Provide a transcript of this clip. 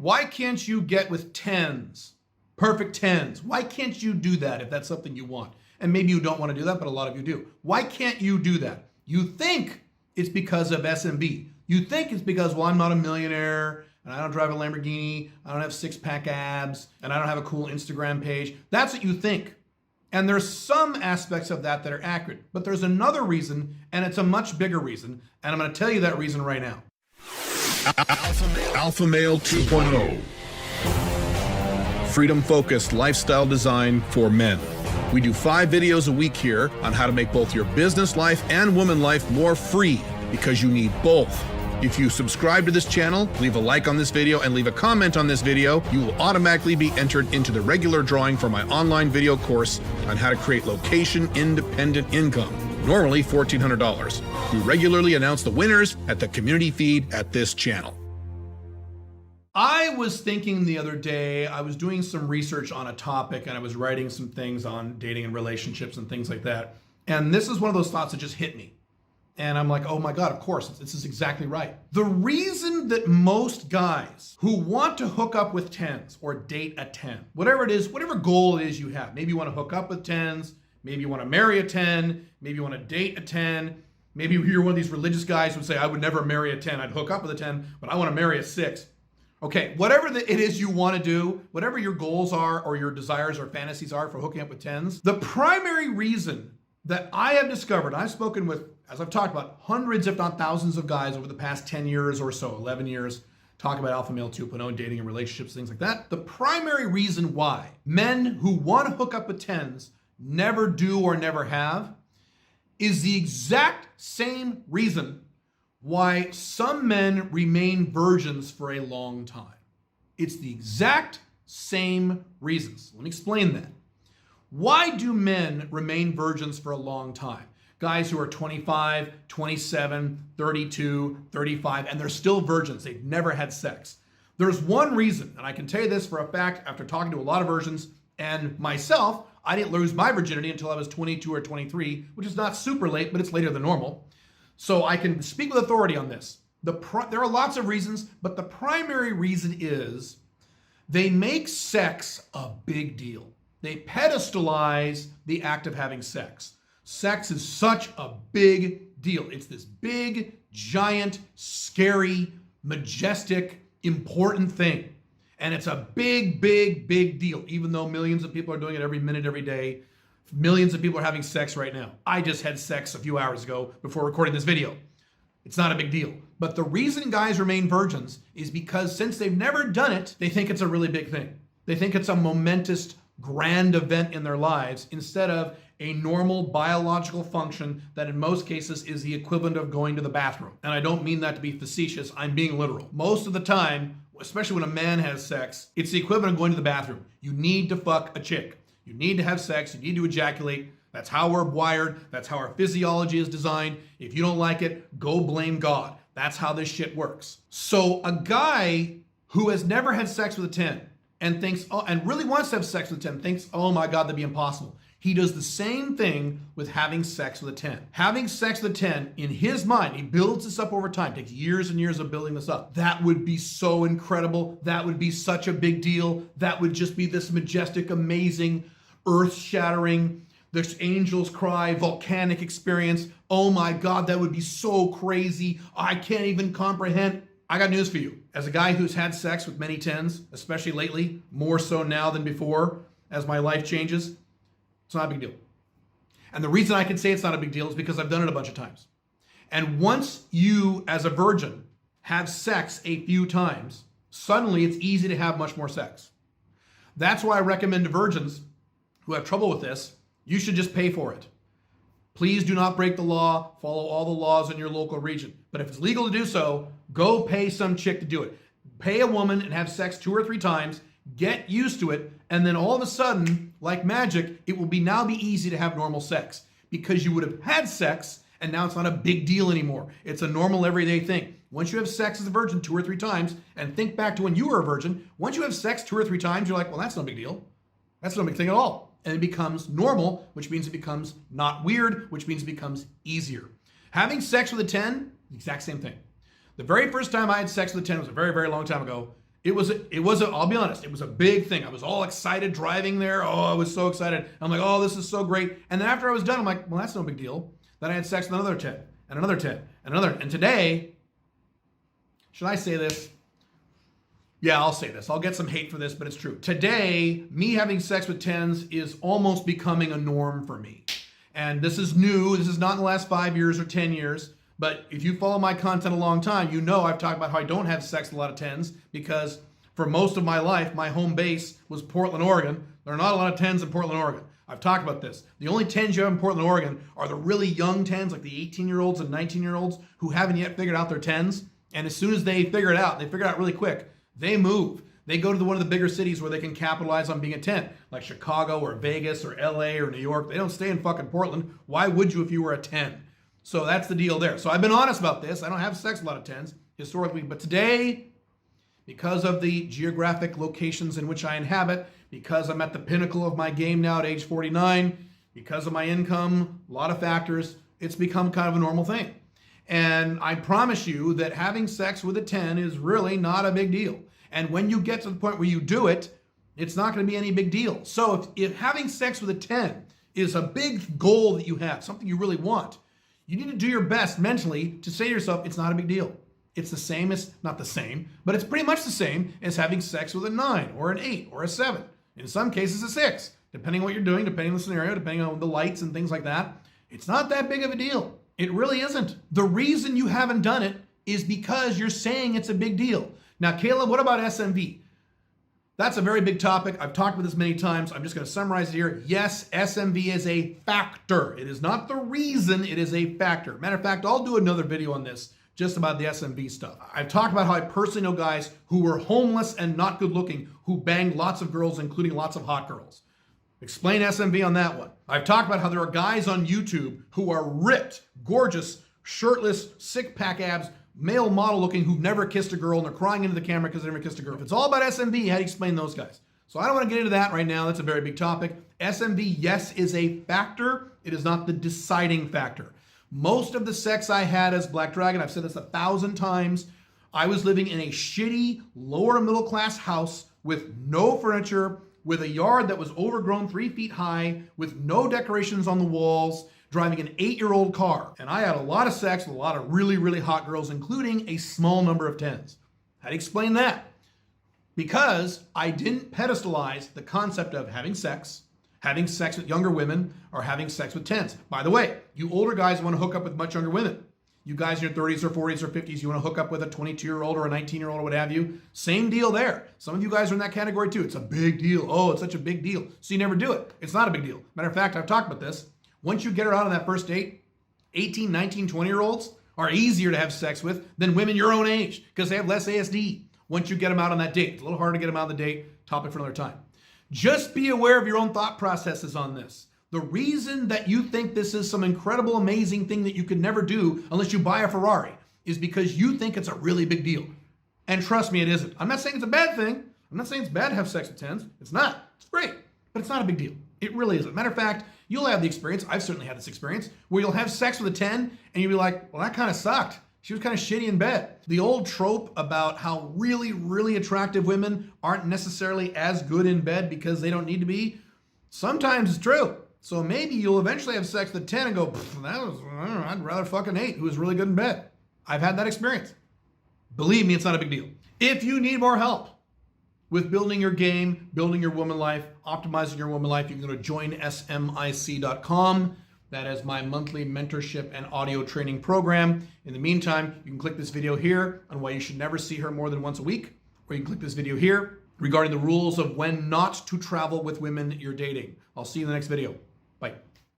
Why can't you get with tens? Perfect tens. Why can't you do that if that's something you want? And maybe you don't want to do that, but a lot of you do. Why can't you do that? You think it's because of SMB. You think it's because, well, I'm not a millionaire, and I don't drive a Lamborghini, I don't have six-pack abs, and I don't have a cool Instagram page. That's what you think. And there's some aspects of that that are accurate. But there's another reason, and it's a much bigger reason, and I'm going to tell you that reason right now. Alpha Male 2.0. Freedom-focused lifestyle design for men. We do 5 videos a week here on how to make both your business life and woman life more free, because you need both. If you subscribe to this channel, leave a like on this video, and leave a comment on this video, you will automatically be entered into the regular drawing for my online video course on how to create location-independent income, normally $1,400. We regularly announce the winners at the community feed at this channel. I was thinking the other day, I was doing some research on a topic, and I was writing some things on dating and relationships and things like that. And this is one of those thoughts that just hit me. And I'm like, oh my God, of course, this is exactly right. The reason that most guys who want to hook up with tens or date a 10, whatever it is, whatever goal it is you have, maybe you want to hook up with tens, maybe you want to marry a 10, maybe you want to date a 10, maybe you're one of these religious guys who would say, I would never marry a 10, I'd hook up with a 10, but I want to marry a 6. Okay, whatever it is you want to do, whatever your goals are or your desires or fantasies are for hooking up with 10s, the primary reason that I have discovered, I've spoken with, as I've talked about, hundreds if not thousands of guys over the past 10 years or so, 11 years, talking about Alpha Male 2.0, dating and relationships, things like that. The primary reason why men who want to hook up with 10s never do or never have is the exact same reason why some men remain virgins for a long time. It's the exact same reasons. Let me explain that. Why do men remain virgins for a long time? Guys who are 25, 27, 32, 35, and they're still virgins. They've never had sex. There's one reason, and I can tell you this for a fact after talking to a lot of virgins and myself. I didn't lose my virginity until I was 22 or 23, which is not super late, but it's later than normal. So I can speak with authority on this. There are lots of reasons, but the primary reason is they make sex a big deal. They pedestalize the act of having sex. Sex is such a big deal. It's this big, giant, scary, majestic, important thing. And it's a big, big, big deal, even though millions of people are doing it every minute, every day. Millions of people are having sex right now. I just had sex a few hours ago before recording this video. It's not a big deal. But the reason guys remain virgins is because since they've never done it, they think it's a really big thing. They think it's a momentous, grand event in their lives instead of a normal biological function that in most cases is the equivalent of going to the bathroom. And I don't mean that to be facetious, I'm being literal. Most of the time, especially when a man has sex, it's the equivalent of going to the bathroom. You need to fuck a chick. You need to have sex, you need to ejaculate. That's how we're wired, that's how our physiology is designed. If you don't like it, go blame God. That's how this shit works. So a guy who has never had sex with a 10 and thinks, oh, and really wants to have sex with a 10, thinks, oh my God, that'd be impossible. He does the same thing with having sex with a 10. Having sex with a 10, in his mind, he builds this up over time, takes years and years of building this up. That would be so incredible. That would be such a big deal. That would just be this majestic, amazing, earth-shattering, this angels cry, volcanic experience. Oh my God, that would be so crazy. I can't even comprehend. I got news for you. As a guy who's had sex with many 10s, especially lately, more so now than before, as my life changes, it's not a big deal. And the reason I can say it's not a big deal is because I've done it a bunch of times. And once you, as a virgin, have sex a few times, suddenly it's easy to have much more sex. That's why I recommend to virgins who have trouble with this, you should just pay for it. Please do not break the law, follow all the laws in your local region. But if it's legal to do so, go pay some chick to do it. Pay a woman and have sex 2 or 3 times, get used to it, and then all of a sudden, like magic, it will now be easy to have normal sex because you would have had sex and now it's not a big deal anymore. It's a normal everyday thing. Once you have sex as a virgin 2 or 3 times, and think back to when you were a virgin, once you have sex 2 or 3 times, you're like, well, that's no big deal. That's no big thing at all. And it becomes normal, which means it becomes not weird, which means it becomes easier. Having sex with a 10, the exact same thing. The very first time I had sex with a 10 was a very, very long time ago, I'll be honest, it was a big thing. I was all excited driving there. Oh, I was so excited. I'm like, oh, this is so great. And then after I was done, I'm like, well, that's no big deal. Then I had sex with another 10 and another 10 and another. And today, should I say this? Yeah, I'll say this. I'll get some hate for this, but it's true. Today, me having sex with 10s is almost becoming a norm for me. And this is new. This is not in the last 5 years or 10 years. But if you follow my content a long time, you know I've talked about how I don't have sex with a lot of 10s because for most of my life, my home base was Portland, Oregon. There are not a lot of 10s in Portland, Oregon. I've talked about this. The only 10s you have in Portland, Oregon are the really young 10s, like the 18-year-olds and 19-year-olds who haven't yet figured out their 10s. And as soon as they figure it out, they figure it out really quick, they move. They go to one of the bigger cities where they can capitalize on being a 10, like Chicago or Vegas or LA or New York. They don't stay in fucking Portland. Why would you if you were a 10? So that's the deal there. So I've been honest about this. I don't have sex with a lot of 10s historically, but today, because of the geographic locations in which I inhabit, because I'm at the pinnacle of my game now at age 49, because of my income, a lot of factors, it's become kind of a normal thing. And I promise you that having sex with a 10 is really not a big deal. And when you get to the point where you do it, it's not going to be any big deal. So if having sex with a 10 is a big goal that you have, something you really want, you need to do your best mentally to say to yourself, it's not a big deal. It's the same as, not the same, but it's pretty much the same as having sex with a 9 or an 8 or a 7. In some cases, a 6, depending on what you're doing, depending on the scenario, depending on the lights and things like that. It's not that big of a deal. It really isn't. The reason you haven't done it is because you're saying it's a big deal. Now, Caleb, what about SMV? That's a very big topic. I've talked about this many times. I'm just going to summarize it here. Yes, SMV is a factor. It is not the reason, it is a factor. Matter of fact, I'll do another video on this just about the SMV stuff. I've talked about how I personally know guys who were homeless and not good looking who banged lots of girls, including lots of hot girls. Explain SMV on that one. I've talked about how there are guys on YouTube who are ripped, gorgeous, shirtless, six-pack abs, male model looking who've never kissed a girl and they're crying into the camera because they never kissed a girl. If it's all about SMV, how do you explain those guys? So I don't want to get into that right now. That's a very big topic. SMV, yes, is a factor. It is not the deciding factor. Most of the sex I had as Black Dragon, I've said this 1,000 times, I was living in a shitty, lower middle class house with no furniture, with a yard that was overgrown 3 feet high, with no decorations on the walls, driving an 8-year-old car. And I had a lot of sex with a lot of really, really hot girls, including a small number of 10s. How do you explain that? Because I didn't pedestalize the concept of having sex with younger women, or having sex with 10s. By the way, you older guys want to hook up with much younger women. You guys in your 30s or 40s or 50s, you want to hook up with a 22-year-old or a 19-year-old or what have you. Same deal there. Some of you guys are in that category too. It's a big deal. Oh, it's such a big deal. So you never do it. It's not a big deal. Matter of fact, I've talked about this. Once you get her out on that first date, 18, 19, 20-year-olds are easier to have sex with than women your own age because they have less ASD once you get them out on that date. It's a little harder to get them out on the date. Topic for another time. Just be aware of your own thought processes on this. The reason that you think this is some incredible, amazing thing that you could never do unless you buy a Ferrari is because you think it's a really big deal. And trust me, it isn't. I'm not saying it's a bad thing. I'm not saying it's bad to have sex with 10s. It's not. It's great. But it's not a big deal. It really isn't. Matter of fact, you'll have the experience, I've certainly had this experience, where you'll have sex with a 10 and you'll be like, well, that kind of sucked. She was kind of shitty in bed. The old trope about how really, really attractive women aren't necessarily as good in bed because they don't need to be, sometimes it's true. So maybe you'll eventually have sex with a 10 and go, I'd rather fuck an 8 who is really good in bed. I've had that experience. Believe me, it's not a big deal. If you need more help with building your game, building your woman life, optimizing your woman life, you can go to joinsmic.com. That is my monthly mentorship and audio training program. In the meantime, you can click this video here on why you should never see her more than once a week, or you can click this video here regarding the rules of when not to travel with women you're dating. I'll see you in the next video. Bye.